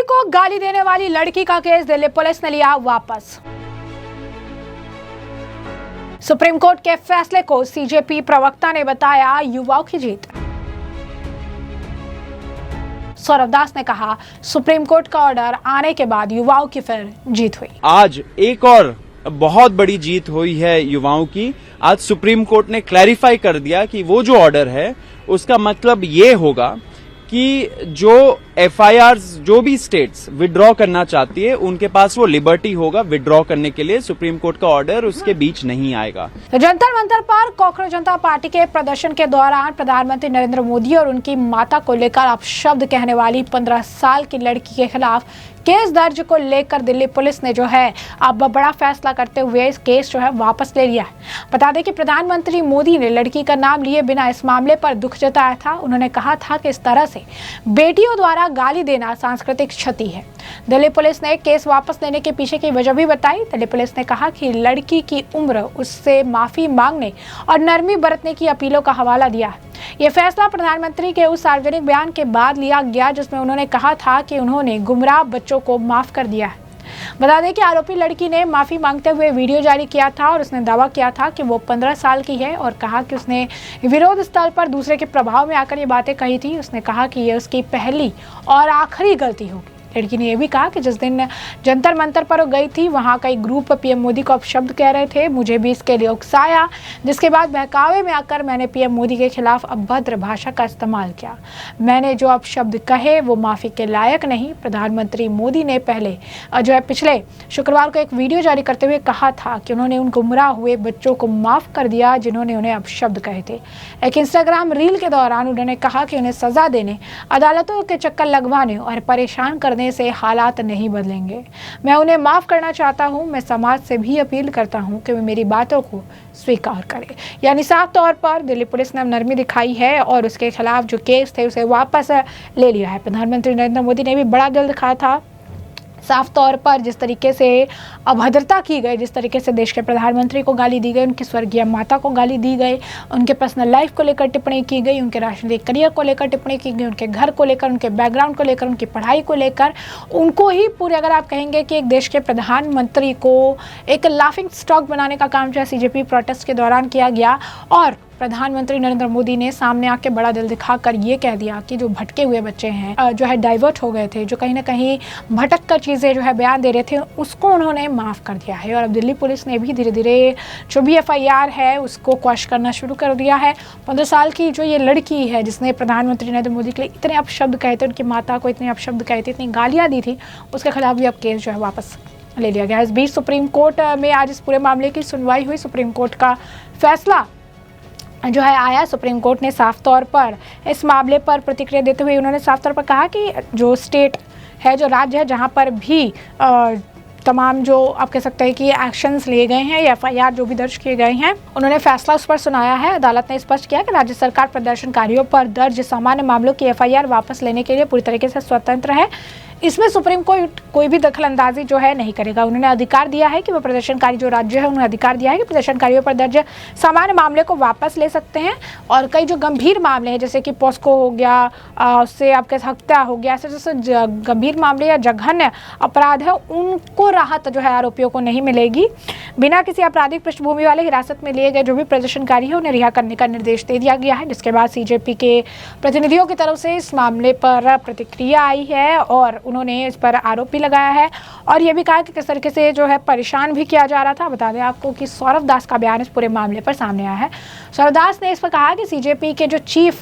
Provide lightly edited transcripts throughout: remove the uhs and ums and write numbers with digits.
मोदी को गाली देने वाली लड़की का केस दिल्ली पुलिस ने लिया वापस। सुप्रीम कोर्ट के फैसले को सीजेपी प्रवक्ता ने बताया युवाओं की जीत। सौरभ दास ने कहा सुप्रीम कोर्ट का ऑर्डर आने के बाद युवाओं की फिर जीत हुई। आज एक और बहुत बड़ी जीत हुई है युवाओं की। आज सुप्रीम कोर्ट ने क्लैरिफाई कर दिया कि वो जो ऑर्डर है उसका मतलब ये होगा कि जो एफआईआर्स जो भी स्टेट्स विड्रॉ करना चाहती है उनके पास वो लिबर्टी होगा विड्रॉ करने के लिए। सुप्रीम कोर्ट का ऑर्डर उसके बीच नहीं आएगा। जंतर मंतर पर कांग्रेस जनता पार्टी के प्रदर्शन के दौरान प्रधानमंत्री नरेंद्र मोदी और उनकी माता को लेकर अपशब्द कहने वाली 15 साल की लड़की के खिलाफ केस दर्ज को लेकर दिल्ली पुलिस ने जो है अब बड़ा फैसला करते हुए इस केस जो है वापस ले लिया है। बता दें कि प्रधानमंत्री मोदी ने लड़की का नाम लिए बिना इस मामले पर दुख जताया था। उन्होंने कहा था कि इस तरह से बेटियों द्वारा गाली देना सांस्कृतिक क्षति है। दिल्ली पुलिस ने केस वापस लेने के पीछे की वजह भी बताई। दिल्ली पुलिस ने कहा कि लड़की की उम्र उससे माफी मांगने और नरमी बरतने की अपीलों का हवाला दिया है। ये फैसला प्रधानमंत्री के उस सार्वजनिक बयान के बाद लिया गया जिसमें उन्होंने कहा था कि उन्होंने गुमराह बच्चों को माफ कर दिया है। बता दें कि आरोपी लड़की ने माफी मांगते हुए वीडियो जारी किया था और उसने दावा किया था कि वो 15 साल की है और कहा कि उसने विरोध स्थल पर दूसरे के प्रभाव में आकर ये बातें कही थी। उसने कहा कि ये उसकी पहली और आखिरी गलती होगी। लड़की ने यह भी कहा कि जिस दिन जंतर मंतर पर वो गई थी वहां कई ग्रुप पीएम मोदी को अपशब्द कह रहे थे। मुझे भी इसके लिए उकसाया, जिसके बाद बहकावे में आकर मैंने पीएम मोदी के खिलाफ अभद्र भाषा का इस्तेमाल किया। मैंने जो अपशब्द कहे वो माफी के लायक नहीं। प्रधानमंत्री मोदी ने पहले जो है पिछले शुक्रवार को एक वीडियो जारी करते हुए कहा था कि उन्होंने उन गुमराह हुए बच्चों को माफ कर दिया जिन्होंने उन्हें अपशब्द कहे थे। एक इंस्टाग्राम रील के दौरान उन्होंने कहा कि उन्हें सजा देने, अदालतों के चक्कर लगवाने और परेशान करने से हालात नहीं बदलेंगे। मैं उन्हें माफ करना चाहता हूं। मैं समाज से भी अपील करता हूं कि वे मेरी बातों को स्वीकार करें। यानी साफ तौर पर दिल्ली पुलिस ने नरमी दिखाई है और उसके खिलाफ जो केस थे उसे वापस ले लिया है। प्रधानमंत्री नरेंद्र मोदी ने भी बड़ा दिल दिखाया था। साफ तौर पर जिस तरीके से अभद्रता की गई, जिस तरीके से देश के प्रधानमंत्री को गाली दी गई, उनकी स्वर्गीय माता को गाली दी गई, उनके पर्सनल लाइफ को लेकर टिप्पणी की गई, उनके राजनीतिक करियर को लेकर टिप्पणी की गई, उनके घर को लेकर, उनके बैकग्राउंड को लेकर, उनकी पढ़ाई को लेकर, उनको ही पूरे अगर आप कहेंगे कि एक देश के प्रधानमंत्री को एक लाफिंग स्टॉक बनाने का काम जो है सीजेपी प्रोटेस्ट के दौरान किया गया। और प्रधानमंत्री नरेंद्र मोदी ने सामने आके बड़ा दिल दिखाकर ये कह दिया कि जो भटके हुए बच्चे हैं, जो है डाइवर्ट हो गए थे, जो कहीं ना कहीं भटक कर चीज़ें जो है बयान दे रहे थे, उसको उन्होंने माफ़ कर दिया है। और अब दिल्ली पुलिस ने भी धीरे धीरे जो भी एफआईआर है उसको क्वैश करना शुरू कर दिया है। 15 साल की जो ये लड़की है जिसने प्रधानमंत्री नरेंद्र मोदी के लिए इतने अपशब्द कहे थे, उनकी माता को इतने अपशब्द कहे थे, इतनी गालियाँ दी थी, उसके खिलाफ भी अब केस जो है वापस ले लिया गया। इस बीच सुप्रीम कोर्ट में आज इस पूरे मामले की सुनवाई हुई। सुप्रीम कोर्ट का फैसला जो है आया। सुप्रीम कोर्ट ने साफ तौर पर इस मामले पर प्रतिक्रिया देते हुए उन्होंने साफ तौर पर कहा कि जो स्टेट है, जो राज्य है, जहां पर भी तमाम जो आप कह सकते हैं कि एक्शंस लिए गए हैं या एफआईआर जो भी दर्ज किए गए हैं, उन्होंने फैसला उस पर सुनाया है। अदालत ने स्पष्ट किया कि राज्य सरकार प्रदर्शनकारियों पर दर्ज सामान्य मामलों की एफआईआर वापस लेने के लिए पूरी तरीके से स्वतंत्र है। इसमें सुप्रीम कोर्ट कोई भी दखल अंदाजी जो है नहीं करेगा। उन्होंने अधिकार दिया है कि वो प्रदर्शनकारी जो राज्य है उन्हें अधिकार दिया है कि प्रदर्शनकारियों पर दर्ज सामान्य मामले को वापस ले सकते हैं। और कई जो गंभीर मामले हैं जैसे कि पॉस्को हो गया, उससे आपके हत्या हो गया, ऐसे जैसे गंभीर मामले या जघन्य अपराध है उनको राहत जो है आरोपियों को नहीं मिलेगी। बिना किसी आपराधिक पृष्ठभूमि वाले हिरासत में लिए गए जो भी प्रदर्शनकारी है उन्हें रिहा करने का निर्देश दे दिया गया है। जिसके बाद सीजेपी के प्रतिनिधियों की तरफ से इस मामले पर प्रतिक्रिया आई है और उन्होंने इस पर आरोप भी लगाया है और ये भी कहा कि किस तरीके से जो है परेशान भी किया जा रहा था। बता दें आपको कि सौरभ दास का बयान इस पूरे मामले पर सामने आया है। सौरभ दास ने इस पर कहा कि सीजेपी के जो चीफ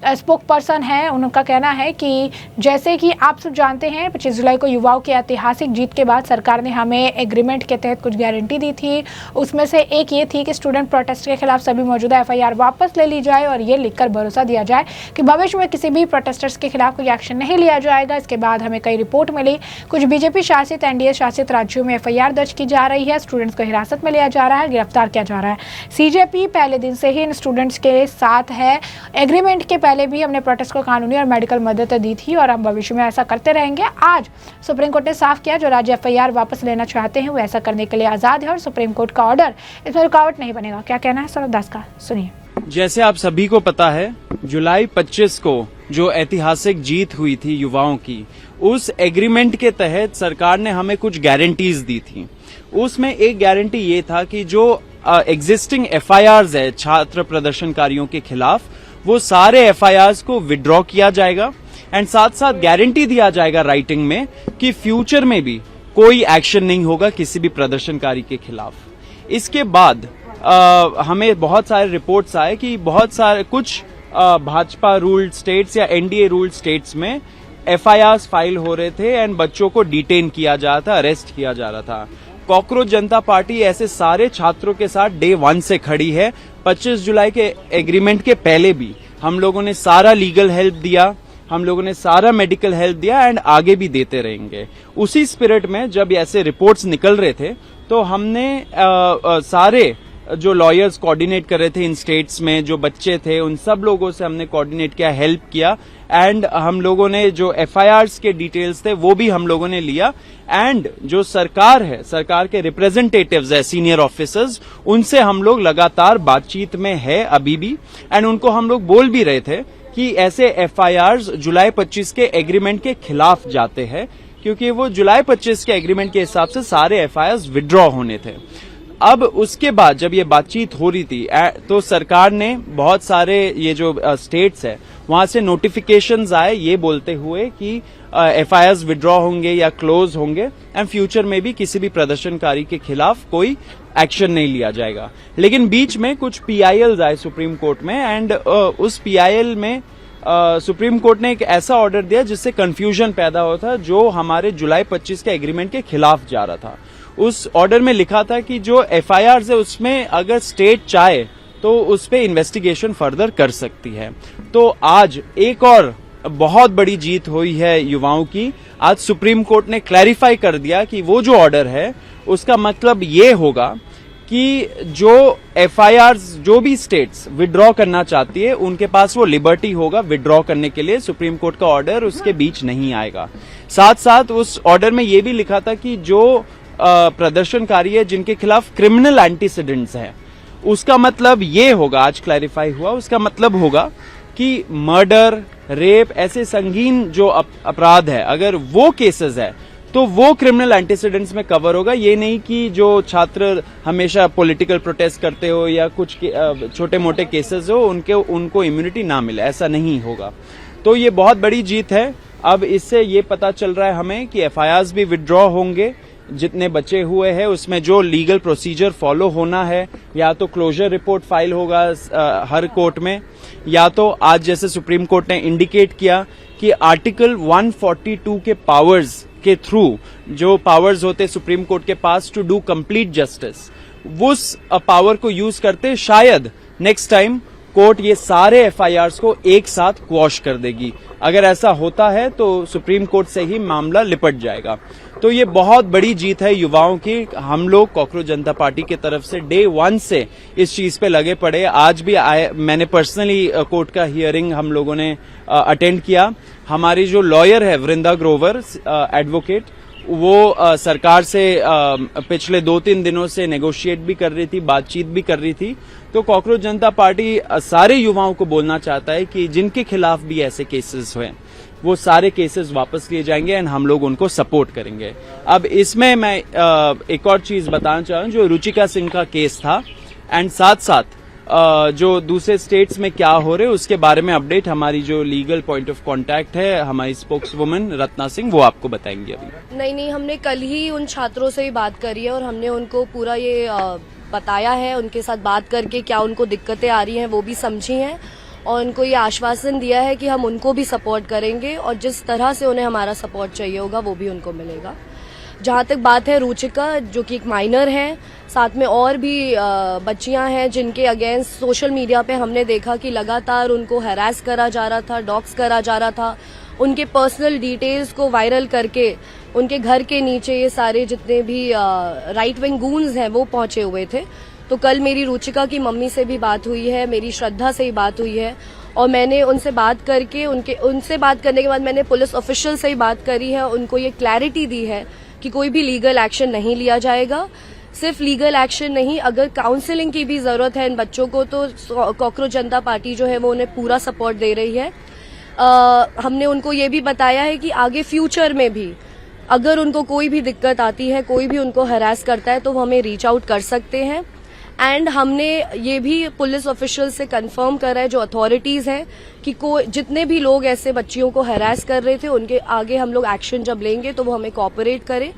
स्पोक पर्सन है उनका कहना है कि जैसे कि आप सब जानते हैं 25 जुलाई को युवाओं की ऐतिहासिक जीत के बाद सरकार ने हमें एग्रीमेंट के तहत कुछ गारंटी दी थी। उसमें से एक ये थी कि स्टूडेंट प्रोटेस्ट के खिलाफ सभी मौजूदा एफआईआर वापस ले ली जाए और ये लिखकर भरोसा दिया जाए कि भविष्य में किसी भी प्रोटेस्टर्स के खिलाफ कोई एक्शन नहीं लिया जाएगा। इसके बाद हमें कई रिपोर्ट मिली, कुछ बीजेपी शासित एनडीए शासित राज्यों में एफआईआर दर्ज की जा रही है, स्टूडेंट्स को हिरासत में लिया जा रहा है, गिरफ्तार किया जा रहा है। सीजेपी पहले दिन से ही इन स्टूडेंट्स के साथ है। एग्रीमेंट के पहले भी हमने प्रोटेस्ट को कानूनी और मेडिकल मदद दी थी और हम भविष्य में ऐसा करते रहेंगे। आज सुप्रीम कोर्ट ने साफ किया जो राज्य एफआईआर वापस लेना चाहते हैं वो ऐसा करने के लिए आजाद है और सुप्रीम कोर्ट का ऑर्डर इसमें रुकावट नहीं बनेगा। क्या कहना है सौरभ दास का, सुनिए। जैसे आप सभी को पता है जुलाई 25 को जो ऐतिहासिक जीत हुई थी युवाओं की, उस एग्रीमेंट के तहत सरकार ने हमें कुछ गारंटीज दी थी। उसमें एक गारंटी ये था कि जो एग्जिस्टिंग एफआईआर्स है छात्र प्रदर्शनकारियों के खिलाफ, वो सारे एफआईआर्स को विड्रॉ किया जाएगा एंड साथ साथ गारंटी दिया जाएगा राइटिंग में कि फ्यूचर में भी कोई एक्शन नहीं होगा किसी भी प्रदर्शनकारी के खिलाफ। इसके बाद हमें बहुत सारे रिपोर्ट्स आए कि बहुत सारे कुछ भाजपा रूल्ड स्टेट्स या एनडीए रूल्ड स्टेट्स में एफआईआर्स फाइल हो रहे थे एंड बच्चों को डिटेन किया जा रहा था, अरेस्ट किया जा रहा था। कॉकरोच जनता पार्टी ऐसे सारे छात्रों के साथ डे 1 से खड़ी है। 25 जुलाई के एग्रीमेंट के पहले भी हम लोगों ने सारा लीगल हेल्प दिया, हम लोगों ने सारा मेडिकल हेल्प दिया एंड आगे भी देते रहेंगे। उसी स्पिरिट में जब ऐसे रिपोर्ट्स निकल रहे थे तो हमने सारे जो लॉयर्स कोऑर्डिनेट कर रहे थे इन स्टेट्स में, जो बच्चे थे, उन सब लोगों से हमने कोऑर्डिनेट किया, हेल्प किया एंड हम लोगों ने जो एफआईआर्स के डिटेल्स थे वो भी हम लोगों ने लिया एंड जो सरकार है, सरकार के रिप्रेजेंटेटिव्स है, सीनियर ऑफिसर्स, उनसे हम लोग लगातार बातचीत में है अभी भी एंड उनको हम लोग बोल भी रहे थे कि ऐसे एफआईआर्स जुलाई 25 के एग्रीमेंट के खिलाफ जाते हैं, क्योंकि वो जुलाई 25 के एग्रीमेंट के हिसाब से सारे एफआईआर्स विड्रॉ होने थे। अब उसके बाद जब ये बातचीत हो रही थी तो सरकार ने बहुत सारे ये जो स्टेट्स है वहां से नोटिफिकेशंस आए ये बोलते हुए कि एफआईआर्स विड्रॉ होंगे या क्लोज होंगे एंड फ्यूचर में भी किसी भी प्रदर्शनकारी के खिलाफ कोई एक्शन नहीं लिया जाएगा। लेकिन बीच में कुछ पीआईएल्स आए सुप्रीम कोर्ट में एंड उस पीआईएल में सुप्रीम कोर्ट ने एक ऐसा ऑर्डर दिया जिससे कंफ्यूजन पैदा हुआ था, जो हमारे जुलाई 25 के एग्रीमेंट के खिलाफ जा रहा था। उस ऑर्डर में लिखा था कि जो एफआईआर्स है उसमें अगर स्टेट चाहे तो उस पे इन्वेस्टिगेशन फर्दर कर सकती है। तो आज एक और बहुत बड़ी जीत हुई है युवाओं की। आज सुप्रीम कोर्ट ने क्लैरिफाई कर दिया कि वो जो ऑर्डर है उसका मतलब ये होगा कि जो एफआईआर्स जो भी स्टेट्स विड्रॉ करना चाहती है उनके पास वो लिबर्टी होगा विड्रॉ करने के लिए। सुप्रीम कोर्ट का ऑर्डर उसके बीच नहीं आएगा। साथ साथ उस ऑर्डर में ये भी लिखा था कि जो प्रदर्शनकारी है जिनके खिलाफ क्रिमिनल एंटीसीडेंट्स है, उसका मतलब ये होगा, आज क्लैरिफाई हुआ, उसका मतलब होगा कि मर्डर, रेप, ऐसे संगीन जो अपराध है, अगर वो केसेस है तो वो क्रिमिनल एंटीसीडेंट्स में कवर होगा। ये नहीं कि जो छात्र हमेशा पॉलिटिकल प्रोटेस्ट करते हो या कुछ छोटे मोटे केसेस हो उनको इम्यूनिटी ना मिले, ऐसा नहीं होगा। तो ये बहुत बड़ी जीत है। अब इससे ये पता चल रहा है हमें कि एफआईआर्स भी विड्रॉ होंगे, जितने बचे हुए हैं उसमें जो लीगल प्रोसीजर फॉलो होना है, या तो क्लोजर रिपोर्ट फाइल होगा हर कोर्ट में, या तो आज जैसे सुप्रीम कोर्ट ने इंडिकेट किया कि आर्टिकल 142 के पावर्स के थ्रू, जो पावर्स होते सुप्रीम कोर्ट के पास टू डू कंप्लीट जस्टिस, उस पावर को यूज करते शायद नेक्स्ट टाइम कोर्ट ये सारे एफआईआर्स को एक साथ क्वॉश कर देगी। अगर ऐसा होता है तो सुप्रीम कोर्ट से ही मामला लिपट जाएगा। तो ये बहुत बड़ी जीत है युवाओं की। हम लोग कॉकरोच जनता पार्टी की तरफ से डे 1 से इस चीज पे लगे पड़े। आज भी मैंने पर्सनली कोर्ट का हियरिंग हम लोगों ने अटेंड किया। हमारी जो लॉयर है वृंदा ग्रोवर एडवोकेट, वो सरकार से पिछले 2-3 दिनों से नेगोशिएट भी कर रही थी, बातचीत भी कर रही थी। तो कॉकरोच जनता पार्टी सारे युवाओं को बोलना चाहता है कि जिनके खिलाफ भी ऐसे केसेस हुए वो सारे केसेस वापस लिए जाएंगे एंड हम लोग उनको सपोर्ट करेंगे। अब इसमें मैं एक और चीज बताना चाह रहा हूं, जो रुचिका सिंह का केस था एंड साथ साथ जो दूसरे स्टेट्स में क्या हो रहे उसके बारे में अपडेट हमारी जो लीगल पॉइंट ऑफ कांटेक्ट है, हमारी स्पोक्स वुमन रत्ना सिंह, वो आपको बताएंगी अभी। नहीं, हमने कल ही उन छात्रों से ही बात करी है और हमने उनको पूरा ये बताया है, उनके साथ बात करके क्या उनको दिक्कतें आ रही हैं वो भी समझी हैं और उनको ये आश्वासन दिया है कि हम उनको भी सपोर्ट करेंगे और जिस तरह से उन्हें हमारा सपोर्ट चाहिए होगा वो भी उनको मिलेगा। जहाँ तक बात है रुचिका, जो कि एक माइनर है, साथ में और भी बच्चियां हैं जिनके अगेंस्ट सोशल मीडिया पे हमने देखा कि लगातार उनको हैरास करा जा रहा था, डॉक्स करा जा रहा था, उनके पर्सनल डिटेल्स को वायरल करके उनके घर के नीचे ये सारे जितने भी राइट विंग गूंस हैं वो पहुंचे हुए थे। तो कल मेरी रुचिका की मम्मी से भी बात हुई है, मेरी श्रद्धा से ही बात हुई है और मैंने उनसे बात करके उनसे बात करने के बाद मैंने पुलिस ऑफिशियल से ही बात करी है, उनको ये क्लैरिटी दी है कि कोई भी लीगल एक्शन नहीं लिया जाएगा। सिर्फ लीगल एक्शन नहीं, अगर काउंसलिंग की भी जरूरत है इन बच्चों को तो कॉकरोच जनता पार्टी जो है वो उन्हें पूरा सपोर्ट दे रही है। हमने उनको ये भी बताया है कि आगे फ्यूचर में भी अगर उनको कोई भी दिक्कत आती है, कोई भी उनको हरास करता है, तो वो हमें रीच आउट कर सकते हैं। एंड हमने ये भी पुलिस ऑफिशियल से कंफर्म करा है, जो अथॉरिटीज हैं, कि जितने भी लोग ऐसे बच्चियों को हरास कर रहे थे, उनके आगे हम लोग एक्शन जब लेंगे तो वो हमें कोऑपरेट करें।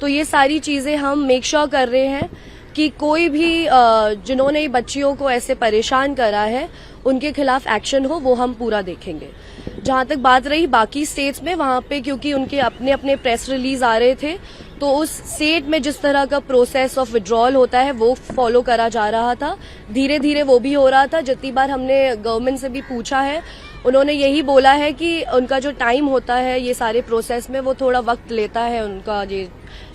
तो ये सारी चीजें हम मेक श्योर कर रहे हैं कि कोई भी जिन्होंने बच्चियों को ऐसे परेशान करा है, उनके खिलाफ एक्शन हो, वो हम पूरा देखेंगे। जहां तक बात रही बाकी स्टेट्स में, वहां पे क्योंकि उनके अपने अपने प्रेस रिलीज आ रहे थे, तो उस स्टेट में जिस तरह का प्रोसेस ऑफ विड्रॉल होता है वो फॉलो करा जा रहा था। धीरे धीरे वो भी हो रहा था। जितनी बार हमने गवर्नमेंट से भी पूछा है, उन्होंने यही बोला है कि उनका जो टाइम होता है ये सारे प्रोसेस में, वो थोड़ा वक्त लेता है, उनका ये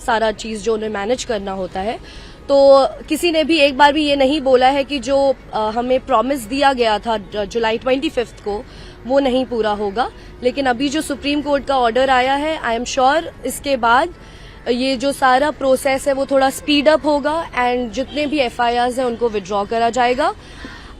सारा चीज जो उन्हें मैनेज करना होता है। तो किसी ने भी एक बार भी ये नहीं बोला है कि जो हमें प्रॉमिस दिया गया था जुलाई 25 को, वो नहीं पूरा होगा। लेकिन अभी जो सुप्रीम कोर्ट का ऑर्डर आया है, आई एम श्योर इसके बाद ये जो सारा प्रोसेस है वो थोड़ा स्पीड अप होगा एंड जितने भी एफआईआर्स हैं उनको विड्रॉ करा जाएगा।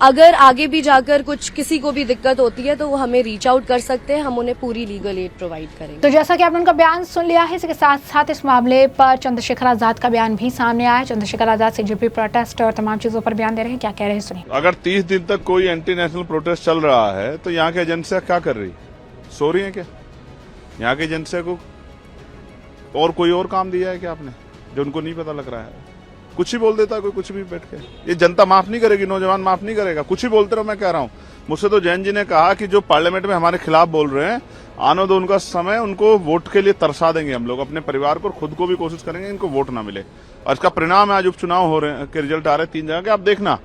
अगर आगे भी जाकर कुछ किसी को भी दिक्कत होती है तो वो हमें रीच आउट कर सकते हैं, हम उन्हें पूरी लीगल एड प्रोवाइड करेंगे। तो जैसा कि आपने उनका बयान सुन लिया है, इसके साथ साथ इस मामले पर चंद्रशेखर आजाद का बयान भी सामने आया है। चंद्रशेखर आजाद सीजेपी प्रोटेस्ट और तमाम चीजों पर बयान दे रहे हैं, क्या कह रहे हैं सुनिए। अगर 30 दिन तक कोई एंटी नेशनल प्रोटेस्ट चल रहा है तो यहाँ की एजेंसियां क्या कर रही, सो रही है क्या? यहाँ की एजेंसिया को और कोई और काम दिया है क्या आपने, जो उनको नहीं पता लग रहा है? कुछ ही बोल देता है कोई, कुछ भी बैठ के। ये जनता माफ नहीं करेगी, नौजवान माफ नहीं करेगा। कुछ ही बोलते रहो, मैं कह रहा हूँ। मुझसे तो जैन जी ने कहा कि जो पार्लियामेंट में हमारे खिलाफ बोल रहे हैं, आने दो उनका समय, उनको वोट के लिए तरसा देंगे हम लोग, अपने परिवार को, खुद को भी कोशिश करेंगे इनको वोट ना मिले। और इसका परिणाम है आज उपचुनाव हो रहे हैं, के रिजल्ट आ रहे हैं 3 जगह के। आप देखना,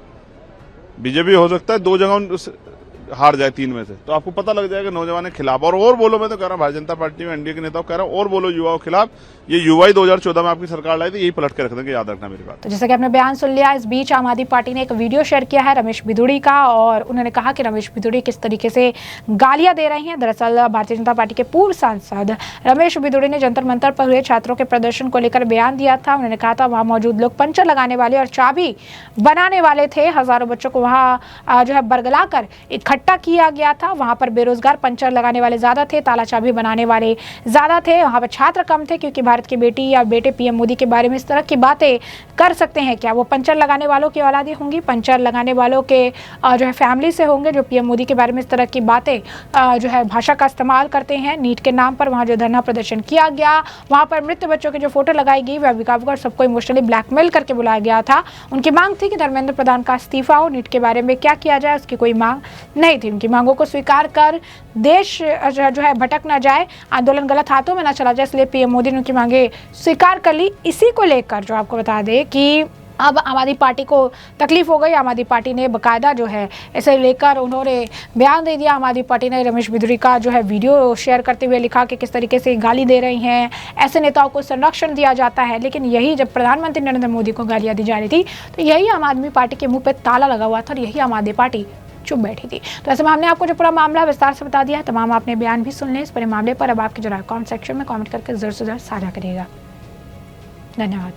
बीजेपी हो सकता है 2 जगह हार जाए 3 में से, तो आपको पता लग जाएगा नौजवान के खिलाफ। और बोलो, मैं तो कह रहा हूँ भारतीय जनता पार्टी में एनडीए के नेताओं कह रहा हूँ, और बोलो युवाओं के खिलाफ। ये युवा ही 2014 में आपकी सरकार लाई थी, यही पलट के रख देंगे, याद रखना मेरी बात। तो जैसा कि आपने बयान सुन लिया, इस बीच आम आदमी पार्टी ने एक वीडियो शेयर किया है रमेश बिधूड़ी का, और उन्होंने कहा कि रमेश बिधूड़ी किस तरीके से गालियां दे रही हैं। दरअसल भारतीय जनता पार्टी के पूर्व सांसद रमेश बिधूड़ी ने जंतर मंतर पर हुए छात्रों के प्रदर्शन को लेकर बयान दिया था। उन्होंने कहा था वहां मौजूद लोग पंचर लगाने वाले और चाबी बनाने वाले थे। हजारों बच्चों को वहां जो है बरगला कर इकट्ठा किया गया था। वहां पर बेरोजगार पंचर लगाने वाले ज्यादा थे, ताला चाबी बनाने वाले ज्यादा थे। वहां पर छात्र कम थे, क्योंकि भारत की बेटी या बेटे पीएम मोदी के बारे में इस तरह की बातें कर सकते हैं क्या? वो पंचर लगाने वालों की औलादी होंगी, पंचर लगाने वालों के जो है फैमिली से होंगे, जो पीएम मोदी के बारे में इस तरह की बातें जो है भाषा का इस्तेमाल करते हैं। नीट के नाम पर वहां जो धरना प्रदर्शन किया गया, वहां पर मृत बच्चों की जो फोटो लगाई गई, वह अभिभावकों और सबको इमोशनली ब्लैकमेल करके बुलाया गया था। उनकी मांग थी कि धर्मेंद्र प्रधान का इस्तीफा हो, नीट के बारे में क्या किया जाए उसकी कोई मांग नहीं थी। उनकी मांगों को स्वीकार कर देश जो है भटक ना जाए, आंदोलन गलत हाथों में ना चला जाए, इसलिए पीएम मोदी ने उनकी मांगे स्वीकार कर ली। इसी को लेकर जो आपको बता दें कि अब आम आदमी पार्टी को तकलीफ हो गई। आम आदमी पार्टी ने बकायदा जो है इसे लेकर उन्होंने बयान दे दिया। आम आदमी पार्टी ने रमेश बिधूड़ी का जो है वीडियो शेयर करते हुए लिखा कि किस तरीके से गाली दे रही हैं, ऐसे नेताओं को संरक्षण दिया जाता है। लेकिन यही जब प्रधानमंत्री नरेंद्र मोदी को गालियां दी जा रही थी, तो यही आम आदमी पार्टी के मुंह पे ताला लगा हुआ था और यही आम आदमी पार्टी चुप बैठी थी। तो ऐसे में हमने आपको जो पूरा मामला विस्तार से बता दिया है, तमाम आपने बयान भी सुन ले। इस पूरे मामले पर अब आपके जो है कमेंट सेक्शन में कमेंट करके जरूर से जरूर साझा करिएगा। धन्यवाद।